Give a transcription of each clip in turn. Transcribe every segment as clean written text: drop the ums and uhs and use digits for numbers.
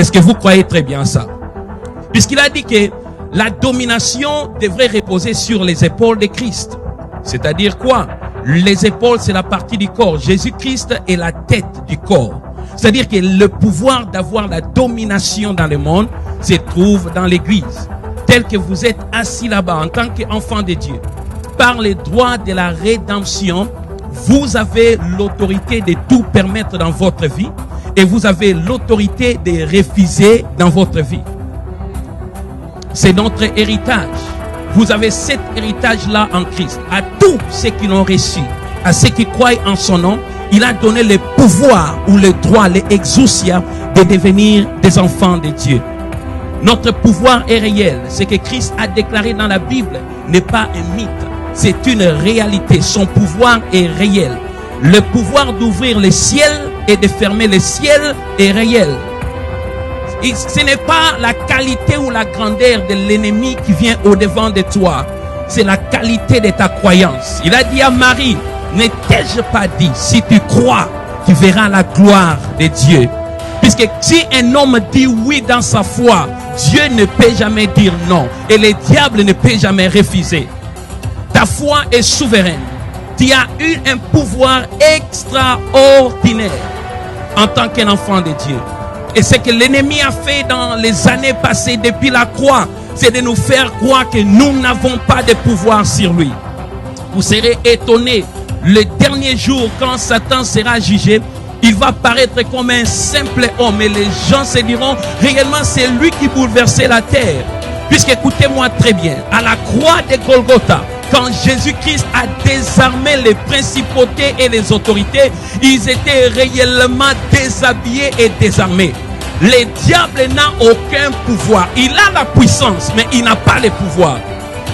Est-ce que vous croyez très bien ça? Puisqu'il a dit que la domination devrait reposer sur les épaules de Christ. C'est-à-dire quoi? Les épaules, c'est la partie du corps. Jésus-Christ est la tête du corps. C'est-à-dire que le pouvoir d'avoir la domination dans le monde se trouve dans l'Église. Tel que vous êtes assis là-bas en tant qu'enfant de Dieu, par les droits de la rédemption, vous avez l'autorité de tout permettre dans votre vie et vous avez l'autorité de refuser dans votre vie. C'est notre héritage. Vous avez cet héritage-là en Christ. À tous ceux qui l'ont reçu, à ceux qui croient en son nom, il a donné le pouvoir ou le droit, l'exousia de devenir des enfants de Dieu. Notre pouvoir est réel. Ce que Christ a déclaré dans la Bible n'est pas un mythe. C'est une réalité. Son pouvoir est réel. Le pouvoir d'ouvrir les ciels et de fermer les ciels est réel. Et ce n'est pas la qualité ou la grandeur de l'ennemi qui vient au-devant de toi. C'est la qualité de ta croyance. Il a dit à Marie, ne t'ai-je pas dit, si tu crois, tu verras la gloire de Dieu. Puisque si un homme dit oui dans sa foi, Dieu ne peut jamais dire non. Et le diable ne peut jamais refuser. Ta foi est souveraine. Tu as eu un pouvoir extraordinaire en tant qu'un enfant de Dieu. Et ce que l'ennemi a fait dans les années passées depuis la croix, c'est de nous faire croire que nous n'avons pas de pouvoir sur lui. Vous serez étonnés, le dernier jour quand Satan sera jugé, il va paraître comme un simple homme et les gens se diront réellement c'est lui qui bouleversait la terre. Puisque écoutez-moi très bien, à la croix de Golgotha, quand Jésus-Christ a désarmé les principautés et les autorités, ils étaient réellement déshabillés et désarmés. Le diable n'a aucun pouvoir. Il a la puissance, mais il n'a pas le pouvoir.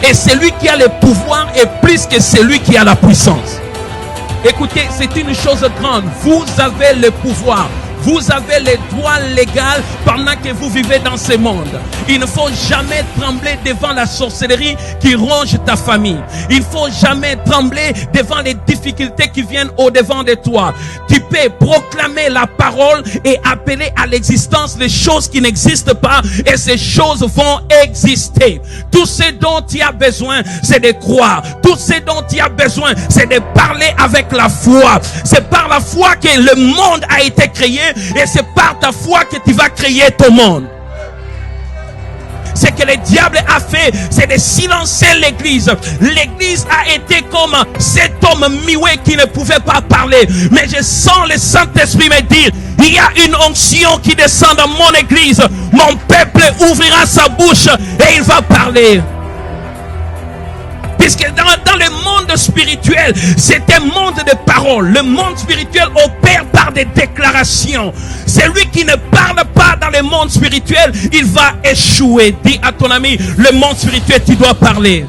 Et celui qui a le pouvoir est plus que celui qui a la puissance. Écoutez, c'est une chose grande. Vous avez le pouvoir. Vous avez les droits légaux pendant que vous vivez dans ce monde. Il ne faut jamais trembler devant la sorcellerie qui ronge ta famille. Il ne faut jamais trembler devant les difficultés qui viennent au-devant de toi. Tu peux proclamer la parole et appeler à l'existence les choses qui n'existent pas et ces choses vont exister. Tout ce dont tu as besoin, c'est de croire. Tout ce dont tu as besoin, c'est de parler avec la foi. C'est par la foi que le monde a été créé. Et c'est par ta foi que tu vas créer ton monde. Ce que le diable a fait, c'est de silencer l'église. L'église a été comme cet homme muet qui ne pouvait pas parler. Mais je sens le Saint-Esprit me dire, il y a une onction qui descend dans mon église. Mon peuple ouvrira sa bouche et il va parler. Puisque dans le monde spirituel, c'est un monde de paroles. Le monde spirituel opère par des déclarations. Celui qui ne parle pas dans le monde spirituel, il va échouer. Dis à ton ami, le monde spirituel, tu dois parler.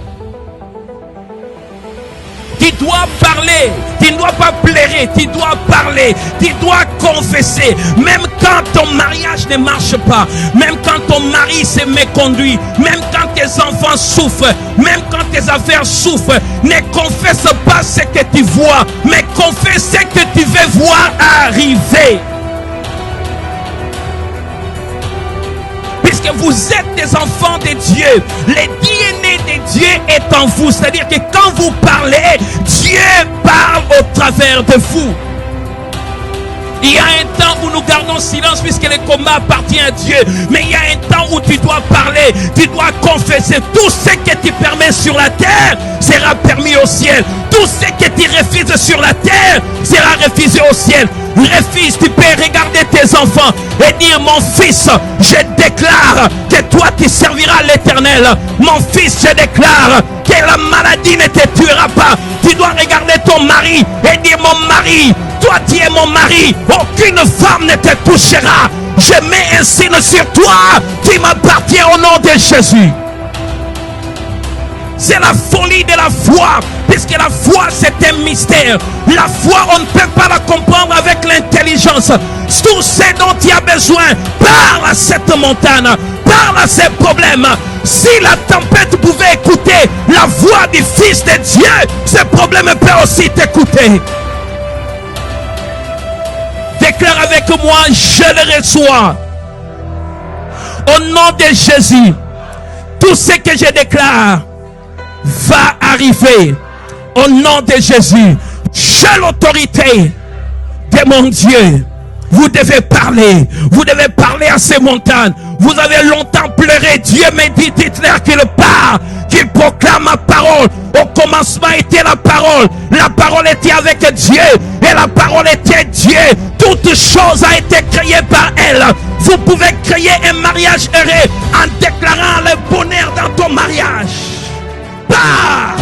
Tu dois parler, tu ne dois pas plairer, tu dois parler, tu dois confesser. Même quand ton mariage ne marche pas, même quand ton mari se méconduit, même quand tes enfants souffrent, même quand tes affaires souffrent, ne confesse pas ce que tu vois, mais confesse ce que tu veux voir arriver. Puisque vous êtes des enfants de Dieu, le DNA de Dieu est en vous. C'est-à-dire que quand vous parlez, Dieu parle au travers de vous. Il y a un temps où nous gardons silence puisque le combat appartient à Dieu. Mais il y a un temps où tu dois parler, tu dois confesser. Tout ce que tu permets sur la terre sera permis au ciel. Tout ce que tu refuses sur la terre sera refusé au ciel. Refuse, tu peux regarder tes enfants et dire mon fils, je déclare que toi tu serviras l'Éternel. Mon fils, je déclare que la maladie ne te tuera pas. Tu dois regarder ton mari et dire mon mari, toi tu es mon mari, aucune femme ne te touchera. Je mets un signe sur toi qui m'appartient au nom de Jésus. C'est la folie de la foi, puisque la foi c'est un mystère. La foi on ne peut pas la comprendre avec l'intelligence. Tout ce dont tu as besoin, parle à cette montagne, parle à ces problèmes. Si la tempête pouvait écouter la voix du Fils de Dieu, ce problème peut aussi t'écouter. Déclare avec moi, je le reçois. Au nom de Jésus, tout ce que je déclare va arriver. Au nom de Jésus, j'ai l'autorité de mon Dieu. Vous devez parler. Vous devez parler à ces montagnes. Vous avez longtemps pleuré. Dieu me dit, dites-leur qu'il part, qu'il proclame ma parole. Au commencement était la parole. La parole était avec Dieu. Et la parole était Dieu. Toute chose a été créée par elle. Vous pouvez créer un mariage heureux en déclarant le bonheur dans ton mariage. Pars!